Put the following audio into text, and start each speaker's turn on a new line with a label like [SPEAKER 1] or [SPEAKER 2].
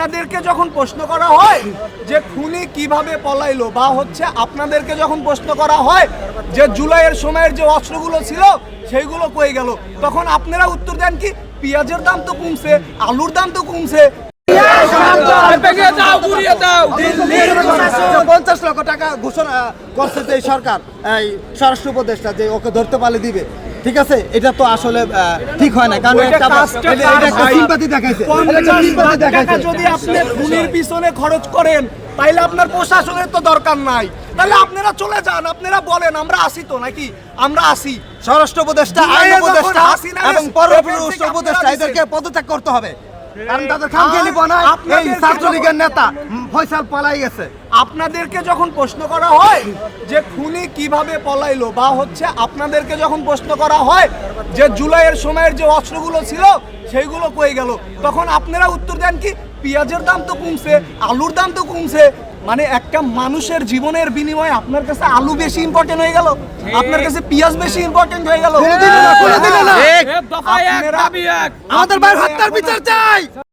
[SPEAKER 1] আপনাদেরকে যখন প্রশ্ন করা হয় যে খুনি কিভাবে পলাইলো, বা হচ্ছে আপনাদেরকে যখন প্রশ্ন করা হয় যে জুলাইয়ের সময়ের যে অস্ত্রগুলো ছিল সেইগুলো কই গেল, তখন আপনারা উত্তর দেন কি পেঁয়াজের দাম তো কমছে, আলুর দাম তো কমছে।
[SPEAKER 2] 50 লক্ষ টাকা ঘোষণা করছে যে সরকার, এই স্বরাষ্ট্র উপদেষ্টা যে ওকে ধরতে পারলে দিবে, ঠিক আছে, এটা তো আসলে ঠিক হয় না, কারণ এটা সিম্পাথি দেখাইছে।
[SPEAKER 1] 50 লাখ টাকা যদি আপনি খুনির পিছনে খরচ করেন তাইলে আপনার প্রশাসনের তো দরকার নাই, তাহলে আপনারা চলে যান, আপনারা বলেন আমরা আসি তো, নাকি আমরা আসি।
[SPEAKER 2] স্বরাষ্ট্র উপদেষ্টা, আইন উপদেষ্টা এবং পররাষ্ট্র উপদেষ্টা এদেরকে পদত্যাগ করতে হবে, কারণ তাদের খামখেয়ালিপনায় এই ছাত্রলীগের নেতা ফয়সাল পালাই গেছে।
[SPEAKER 1] আপনাদেরকে যখন প্রশ্ন করা হয় যে খুনি কিভাবে পলাইলো, বা হচ্ছে আপনাদেরকে যখন প্রশ্ন করা হয় যে জুলাইয়ের সময়ের যে অস্ত্রগুলো ছিল সেইগুলো কই গেল, তখন আপনারা উত্তর দেন কি পেঁয়াজের দাম তো কমছে, আলুর দাম তো কমছে। মানে একটা মানুষের জীবনের বিনিময়ে আপনার কাছে আলু বেশি ইম্পর্টেন্ট হয়ে গেল, আপনার কাছে পেঁয়াজ বেশি ইম্পর্টেন্ট হয়ে গেল।
[SPEAKER 2] আমাদের ভাই হত্যার বিচার চাই।